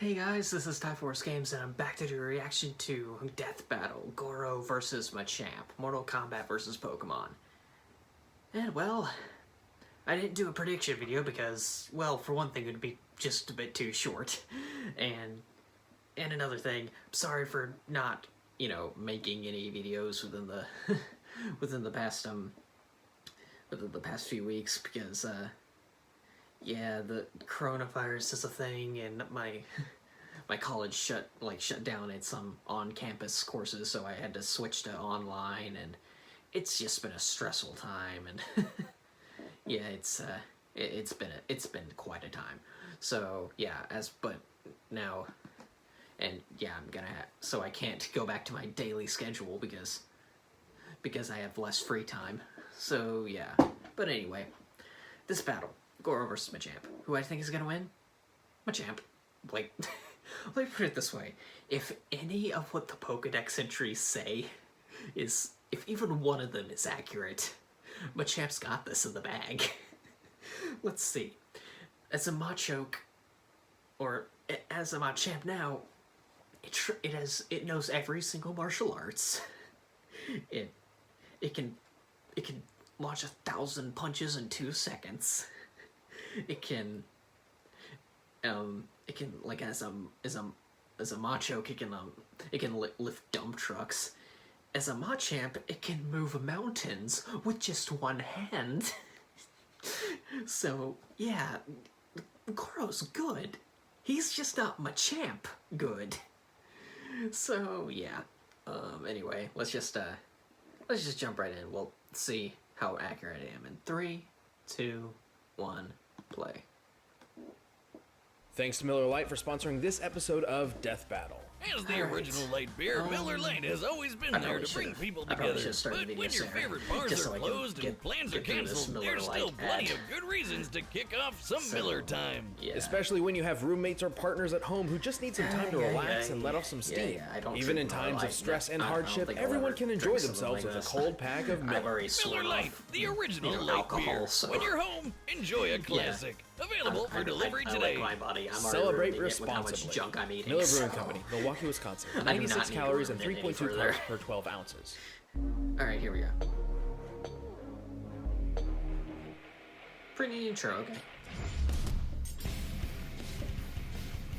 Hey guys, this is Tyforce Games, and I'm back to do a reaction to Death Battle, Goro versus Machamp, Mortal Kombat versus Pokemon. And well, I didn't do a prediction video because, well, for one thing, it would be just a bit too short. And another thing, I'm sorry for not, making any videos within the within the past few weeks because yeah, the coronavirus is a thing, and my college shut down its some on-campus courses, so I had to switch to online, and it's just been a stressful time, and yeah, it's been quite a time. So yeah, now, and yeah, so I can't go back to my daily schedule because I have less free time. So yeah, but anyway, this battle. Goro versus Machamp. Who I think is gonna win? Machamp. Like, let me put it this way. If any of what the Pokedex entries say is, if even one of them is accurate, Machamp's got this in the bag. Let's see. As a Machoke, or as a Machamp now, it knows every single martial arts. It can launch 1,000 punches in 2 seconds. It can like as a Machoke, it can lift dump trucks. As a Machamp, it can move mountains with just one hand. So yeah, Goro's good. He's just not Machamp good. So yeah. Anyway, let's just jump right in. We'll see how accurate I am in 3, 2, 1. Play. Thanks to Miller Lite for sponsoring this episode of Death Battle. As the original light beer, Miller Lite has always been there to bring people together. But when your favorite bars are closed and plans are canceled, there's still plenty of good reasons to kick off some Miller time. Yeah. Especially when you have roommates or partners at home who just need some time to relax and let off some steam. Even in times of stress and hardship, everyone can enjoy themselves with a cold pack of Miller. Miller Lite, the original light beer. When you're home, enjoy a classic. Available for delivery today. Like my body. Celebrate responsibly. How much junk I'm eating. Miller Brewing Company, Milwaukee, Wisconsin. 96 calories and 3.2 carbs per 12 ounces. Alright, here we go. Pretty intro, okay.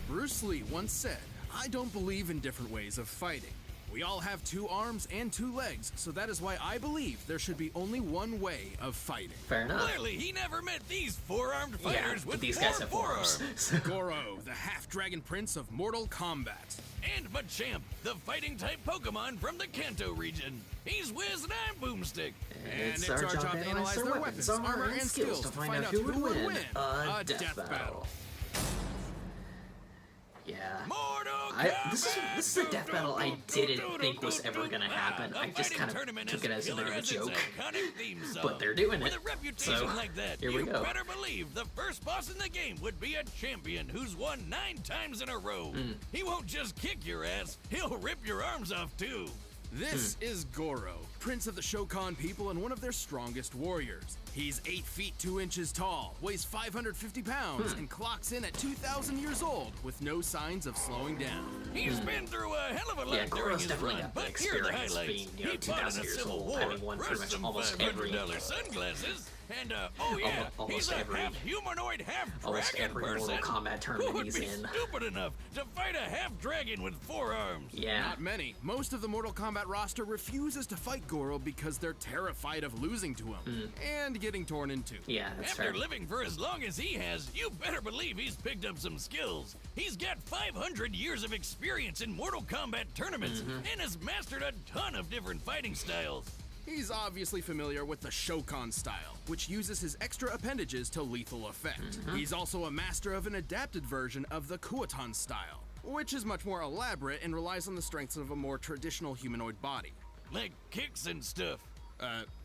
Bruce Lee once said, "I don't believe in different ways of fighting. We all have 2 arms and 2 legs, so that is why I believe there should be only one way of fighting." Fair enough. Clearly, he never met these 4-armed fighters with these 4 guys have forearms. Goro, the half-dragon prince of Mortal Kombat. And Machamp, the fighting-type Pokemon from the Kanto region. He's Wiz and I'm Boomstick. And it's our job to analyze their weapons, armor, and skills to find out who would win a death battle. Yeah. This is a death battle I didn't think was ever gonna happen. I just kind of took it as a bit of a joke. But they're doing it. With a reputation So like that, here we you go. better believe the first boss in the game would be a champion who's won 9 times in a row. He won't just kick your ass, he'll rip your arms off too. This is Goro, prince of the Shokan people and one of their strongest warriors. He's 8 feet 2 inches tall, weighs 550 pounds, and clocks in at 2,000 years old with no signs of slowing down. He's been through a hell of a lot during his run, but here are the highlights. He fought in a civil war, crushed some $500 sunglasses, and oh yeah, he's a half-humanoid, half-dragon person. Mortal Kombat tournament Who would he's be in. stupid enough to fight a half-dragon with 4 arms? Yeah. Not many. Most of the Mortal Kombat roster refuses to fight Goro because they're terrified of losing to him and getting torn in two. Yeah, that's After fair. living for as long as he has, you better believe he's picked up some skills. He's got 500 years of experience in Mortal Kombat tournaments and has mastered a ton of different fighting styles. He's obviously familiar with the Shokan style, which uses his extra appendages to lethal effect. He's also a master of an adapted version of the Kuotan style, which is much more elaborate and relies on the strengths of a more traditional humanoid body. Like kicks and stuff.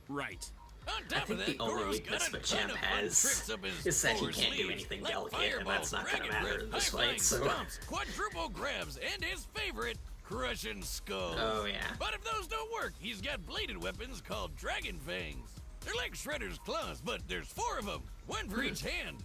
Right. On top of that, the only Goro's weakness got a ton Machamp of fun has tricks up his is that he lower can't do sleeves, anything like delicate, and fireball, that's not gonna dragon matter breath, in this high-flying fight, so... stomps, quadruple grabs, and his favorite, crushing skulls. Oh, yeah. But if those don't work, he's got bladed weapons called dragon fangs. They're like Shredder's claws, but there's 4 of them, 1 for each hand.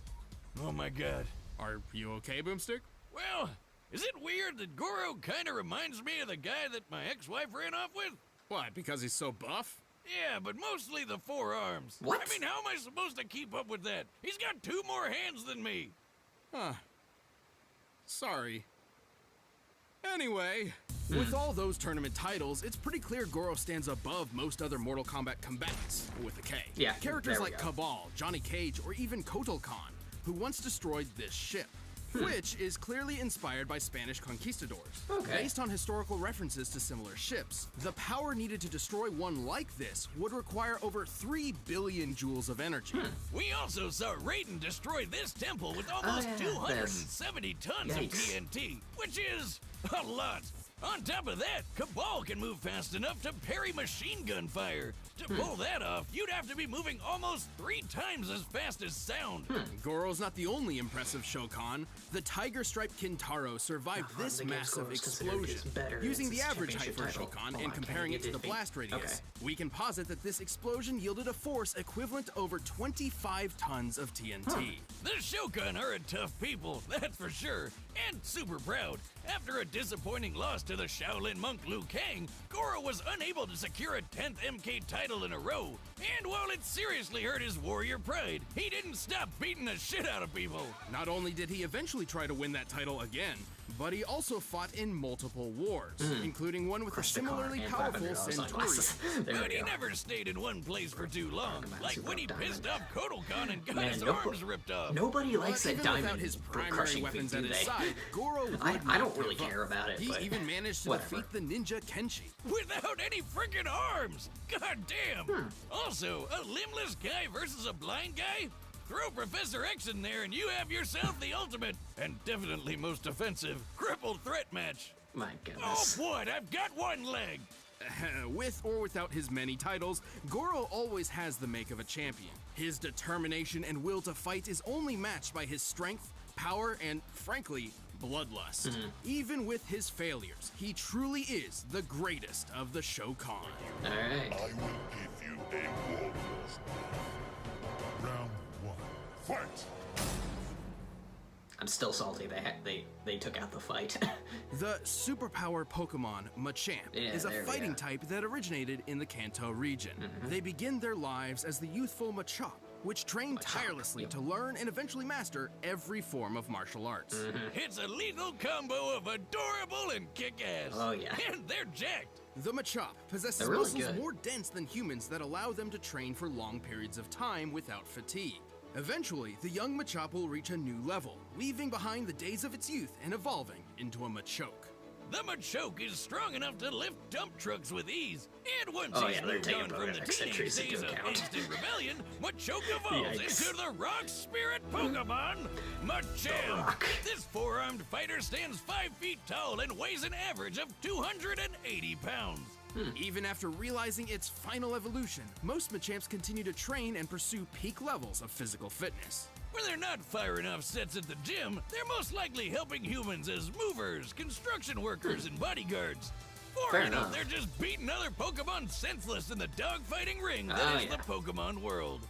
Oh my god. Are you okay, Boomstick? Well, Is it weird that Goro kind of reminds me of the guy that my ex-wife ran off with? What, because he's so buff? Yeah, but mostly the forearms. What? I mean, how am I supposed to keep up with that? He's got 2 more hands than me. Huh. Sorry. Anyway, with all those tournament titles, it's pretty clear Goro stands above most other Mortal Kombat combatants, with a K. Yeah, Characters there we like go. Cabal, Johnny Cage, or even Kotal Khan, who once destroyed this ship, which is clearly inspired by Spanish conquistadors. Okay. Based on historical references to similar ships, the power needed to destroy one like this would require over 3 billion joules of energy. We also saw Raiden destroy this temple with almost 270 tons of TNT, which is a lot. On top of that, Cabal can move fast enough to parry machine gun fire. To pull that off, you'd have to be moving almost 3 times as fast as sound. Goro's not the only impressive Shokan. The tiger-striped Kintaro survived this massive explosion. Using the average height for Shokan and comparing it to the blast radius, we can posit that this explosion yielded a force equivalent to over 25 tons of TNT. The Shokan are a tough people, that's for sure, and super proud. After a disappointing loss to the Shaolin monk Liu Kang, Goro was unable to secure a 10th MK title in a row. And while it seriously hurt his warrior pride, he didn't stop beating the shit out of people. Not only did he eventually try to win that title again, but he also fought in multiple wars, including one with a similarly powerful Centauri. But he never stayed in one place for too long, like when he pissed off Kotal Khan and got his arms ripped off. Nobody likes that diamond without his primary crushing weapons feat, at do his they? side, Goro would I don't not really give up. care about it, He but even managed to whatever. defeat the ninja Kenshi. Without any freaking arms! God damn! Also, a limbless guy versus a blind guy? Throw Professor X in there and you have yourself the ultimate, and definitely most offensive, crippled threat match. My Oh goodness. boy, I've got one leg! With or without his many titles, Goro always has the make of a champion. His determination and will to fight is only matched by his strength, power, and, frankly, bloodlust. Even with his failures, he truly is the greatest of the Shokan. Alright. I will give you a warrior's name. Round 1. Fight! I'm still salty they took out the fight. The superpower Pokemon Machamp is a there we fighting go. type that originated in the Kanto region. They begin their lives as the youthful Machamp, which train tirelessly to learn and eventually master every form of martial arts. It's a lethal combo of adorable and kick-ass. Oh, yeah. And they're jacked. The Machamp possesses They're really muscles good. more dense than humans that allow them to train for long periods of time without fatigue. Eventually, the young Machamp will reach a new level, leaving behind the days of its youth and evolving into a Machoke. The Machoke is strong enough to lift dump trucks with ease, and once Oh, he's yeah, they're moved taking on from the bonus teenage entries into days of account. angst and rebellion, Machoke evolves Yikes. into the Rock Spirit Pokemon, Machamp. Rock. This four-armed fighter stands 5 feet tall and weighs an average of 280 pounds. Even after realizing its final evolution, most Machamps continue to train and pursue peak levels of physical fitness. When they're not firing off sets at the gym, they're most likely helping humans as movers, construction workers, and bodyguards. Or, Fair you know, enough. they're just beating other Pokemon senseless in the dogfighting ring that Oh, is yeah. the Pokemon world.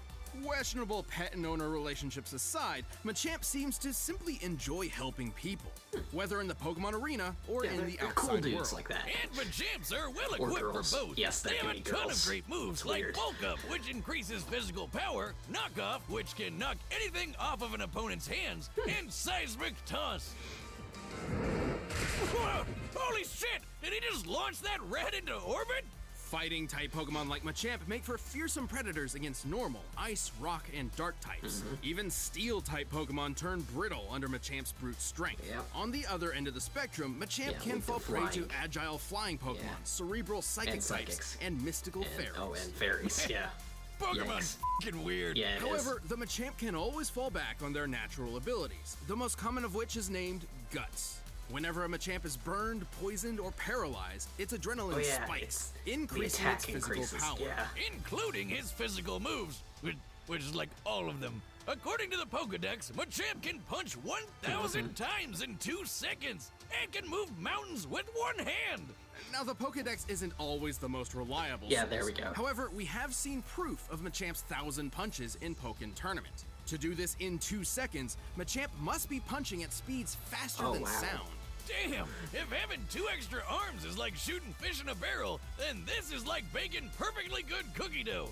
Questionable pet and owner relationships aside, Machamp seems to simply enjoy helping people, whether in the Pokemon arena or in the they're outside cool dudes world. like that. And Machamps are well Or equipped girls. for both. Yes, that they have can a be ton girls. of great moves It's like weird. Bulk Up, which increases physical power, Knock Off, which can knock anything off of an opponent's hands, and Seismic Toss. Whoa, holy shit! Did he just launch that rat into orbit? Fighting-type Pokemon like Machamp make for fearsome predators against normal, ice, rock, and dark types. Even Steel-type Pokemon turn brittle under Machamp's brute strength. Yep. On the other end of the spectrum, Machamp Yeah, can with the fall prey to flying. agile flying Pokemon, Yeah. cerebral psychic And types, psychics. and mystical fairies. Oh, and fairies, yeah. Pokemon's fucking weird. Yeah, it is. However, the Machamp can always fall back on their natural abilities, the most common of which is named Guts. Whenever a Machamp is burned, poisoned, or paralyzed, its adrenaline Oh, yeah, spikes, the increasing its attack physical increases, power. yeah. Including his physical moves, which is like all of them. According to the Pokedex, Machamp can punch 1,000 times in 2 seconds and can move mountains with one hand. Now, the Pokedex isn't always the most reliable Yeah, source. there we go. However, we have seen proof of Machamp's 1,000 punches in Pokken Tournament. To do this in 2 seconds, Machamp must be punching at speeds faster Oh, than wow. sound. Damn, if having 2 extra arms is like shooting fish in a barrel, then this is like baking perfectly good cookie dough.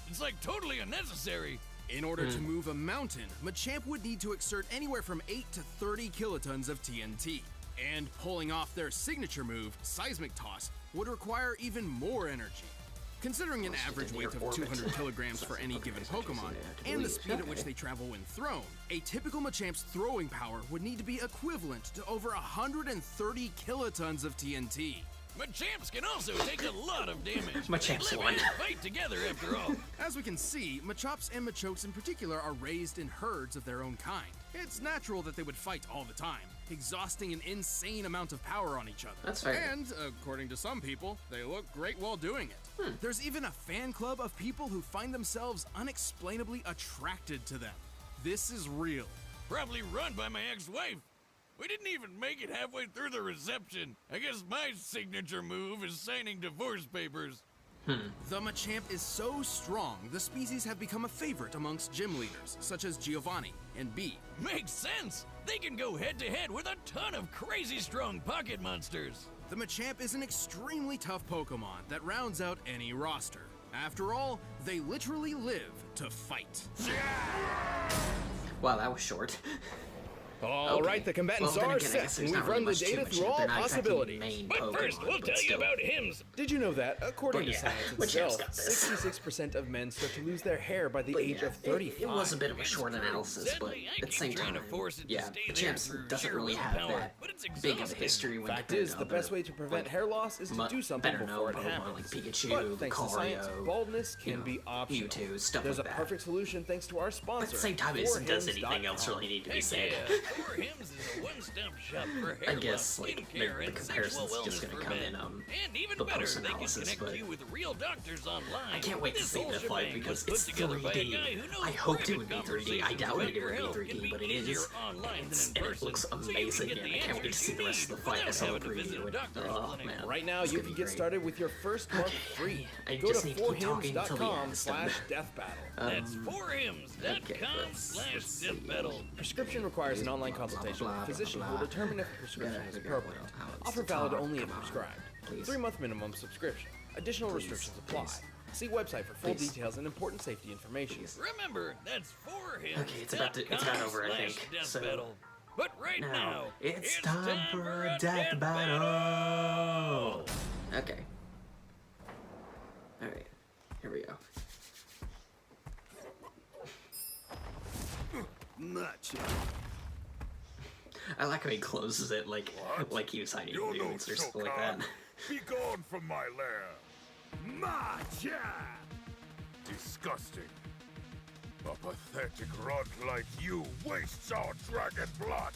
It's like totally unnecessary. In order to move a mountain, Machamp would need to exert anywhere from 8 to 30 kilotons of TNT. And pulling off their signature move, Seismic Toss, would require even more energy. Considering an average weight of 200 kilograms for any given Pokemon, and the speed at which they travel when thrown, a typical Machamp's throwing power would need to be equivalent to over 130 kilotons of TNT. Machamps can also take a lot of damage. Machamps won. Fight together after all. As we can see, Machops and Machokes in particular are raised in herds of their own kind. It's natural that they would fight all the time, exhausting an insane amount of power on each other. That's fair. And, according to some people, they look great while doing it. There's even a fan club of people who find themselves unexplainably attracted to them. This is real. Probably run by my ex-wife. We didn't even make it halfway through the reception. I guess my signature move is signing divorce papers. The Machamp is so strong, the species have become a favorite amongst gym leaders, such as Giovanni and B. Makes sense. They can go head-to-head with a ton of crazy strong pocket monsters. The Machamp is an extremely tough Pokemon that rounds out any roster. After all, they literally live to fight. Wow, that was short. All right, the combatants are set, and we've run the data through all possibilities. But first, we'll tell you about hymns. Did you know that, according to yeah, science Machamp's itself, got this. 66% of men start to lose their hair by the age of 35? It was a bit of a short analysis, but at the same time, yeah, Machamps doesn't really have that big of a history when Fact is, the best way to prevent hair loss is to do something before it happens. Like Pikachu, But thanks to science, Lucario, baldness can be optional. Mewtwo, stuff There's like a that. perfect solution thanks to our sponsor. At the same time, does anything else really need to be said? For hymns is a one-stop shop for hair I loss, guess like skincare, the and comparison's sexual just wellness gonna for come men. in And even the better, post they can analysis, connect but you with real doctors online. I can't wait to This see whole the fight shebang because was it's put together by a guy 3D. who knows I hoped it would be private 3D. I conversations doubted about it your would health be can 3D, but it easier is. online than in And it person, looks so you can amazing, get and the I can't wait to answers see you the rest of the need fight. I without saw the having to visit a preview. doctor's Oh clinic. man! Right now, it's you gonna can be get great. started with your first month free. I Go to just need to keep talking until the end. forhims.com/deathbattle. That's 4hims.com/deathbattle. Prescription requires an online consultation with a physician who will determine if a prescription is appropriate. Offer valid only if prescribed. 3-month minimum subscription. Additional restrictions apply. See website for full details and important safety information. Remember, that's 4hims. Okay, it's about over, I think. So but right now, it's time for a death battle. Okay. All right. Here we go. I like how he closes it like he was hiding You're no dudes or something like that. Shokan. Be gone from my lair. Machamp! Disgusting. A pathetic runt like you wastes our dragon blood.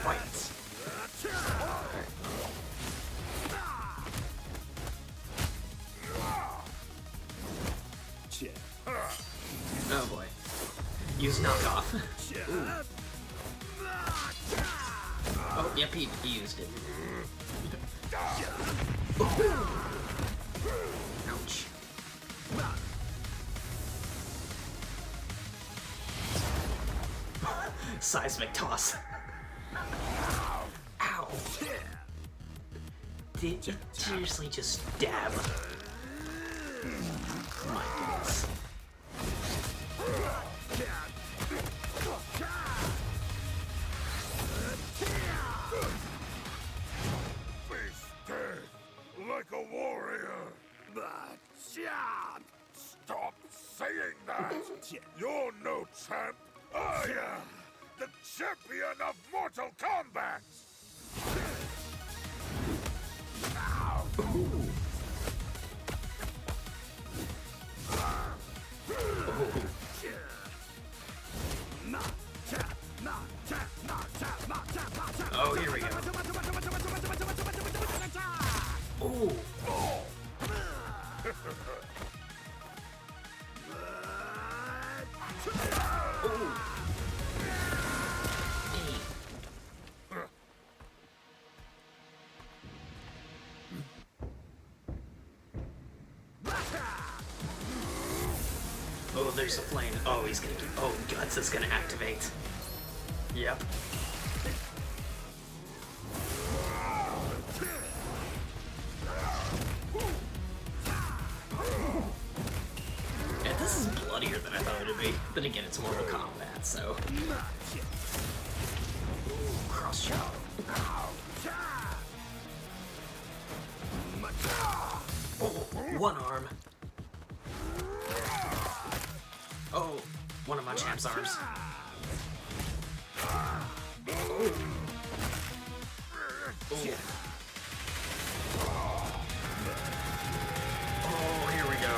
Fight. Oh boy. Use knockoff. Oh, yep, he used it. Ouch. Seismic toss. Ow. Did it seriously just dab? My goodness. Face dead like a warrior. Machamp! Stop saying that! You're no champ. I am the champion of Mortal Kombat! Oh, here we go. Ooh. Oh, there's a flame. Oh, he's gonna get, oh, Guts is gonna activate. Yep. Yeah, this is bloodier than I thought it would be. Then again, it's Mortal Kombat, so. Cross chop. Oh, one arm. Oh, one of Machamp's arms. Oh. Oh. Oh, here we go.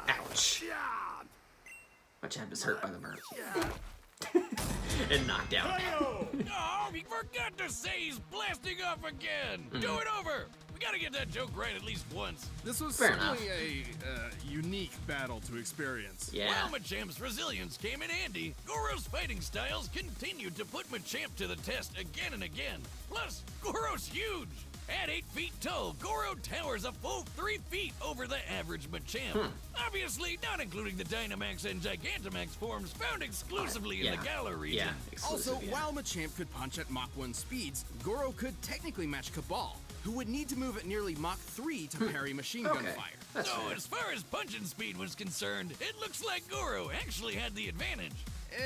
Ouch. Machamp is hurt by the burn. And knocked out. Oh, he forgot to say he's blasting off again. Do it over. We gotta get that joke right at least once. This was Fair certainly a unique battle to experience. Yeah. While Machamp's resilience came in handy, Goro's fighting styles continued to put Machamp to the test again and again. Plus, Goro's huge. At 8 feet tall, Goro towers a full 3 feet over the average Machamp. Obviously, not including the Dynamax and Gigantamax forms found exclusively in the Galar region. Yeah, exclusive, Also, yeah. while Machamp could punch at Mach 1 speeds, Goro could technically match Cabal, who would need to move at nearly Mach 3 to parry machine gun Okay. fire. That's So, fair. as far as punching speed was concerned, it looks like Goro actually had the advantage.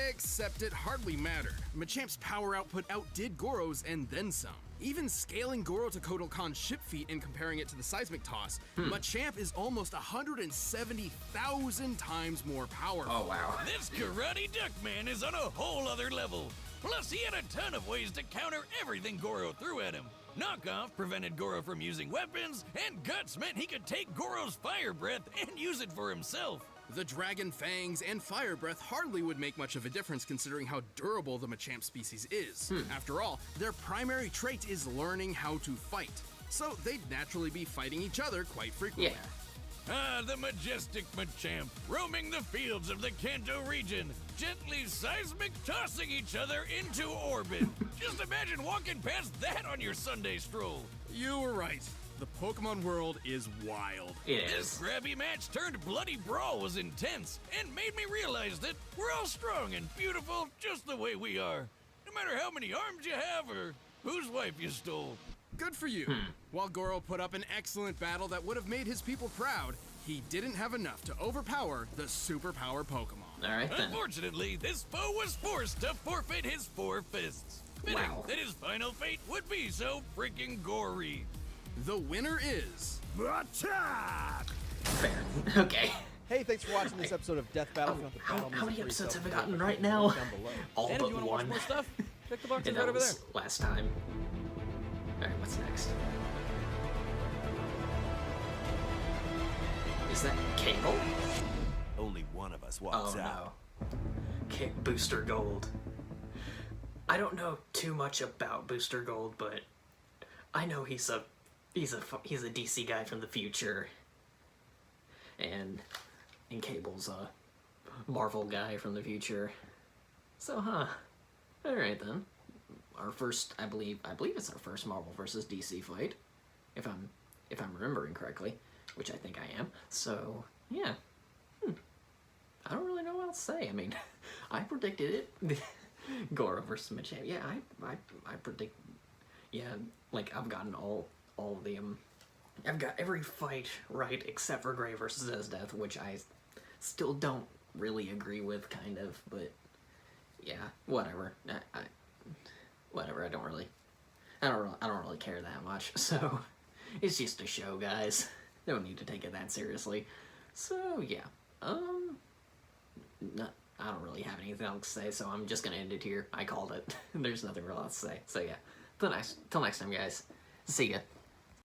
Except it hardly mattered. Machamp's power output outdid Goro's and then some. Even scaling Goro to Kotal Khan's ship feat and comparing it to the seismic toss, Machamp is almost 170,000 times more powerful. Oh, wow. This Karate Duck Man is on a whole other level. Plus, he had a ton of ways to counter everything Goro threw at him. Knockoff prevented Goro from using weapons, and Guts meant he could take Goro's fire breath and use it for himself. The Dragon Fangs and Fire Breath hardly would make much of a difference considering how durable the Machamp species is. After all, their primary trait is learning how to fight. So they'd naturally be fighting each other quite frequently. Yeah. Ah, the majestic Machamp, roaming the fields of the Kanto region, gently seismic tossing each other into orbit. Just imagine walking past that on your Sunday stroll. You were right. The Pokemon world is wild. It This is. grabby match turned bloody brawl was intense and made me realize that we're all strong and beautiful just the way we are. No matter how many arms you have or whose wife you stole. Good for you. While Goro put up an excellent battle that would have made his people proud, he didn't have enough to overpower the superpower Pokemon. All right, then. Unfortunately, this foe was forced to forfeit his 4 fists. Fitting Wow. that his final fate would be so freaking gory. The winner is... Machamp! Fair. Okay. Hey, thanks for watching this episode of Death Battle. If you want the How battle many music for episodes have yourself, we gotten check right the now? link down below. All And but if you want to watch one. more stuff, check the boxes And right that over there. was last time. Alright, what's next? Is that Cable? Only one of us Oh walks no. out. Booster Gold. I don't know too much about Booster Gold, but I know he's a DC guy from the future. And Cable's a Marvel guy from the future. So, alright then. Our first, I believe it's our first Marvel versus DC fight, if I'm remembering correctly, which I think I am. So yeah, I don't really know what else to say. I mean, I predicted it. Goro versus Machamp. Yeah, I predict. Yeah, like I've gotten all of the I've got every fight right except for Gray versus Death, which I still don't really agree with, kind of. But yeah, whatever. Whatever. I don't really care that much. So it's just a show, guys. Don't need to take it that seriously. So yeah, I don't really have anything else to say, so I'm just gonna end it here. I called it. There's nothing real else to say. So yeah, till next time, guys. See ya.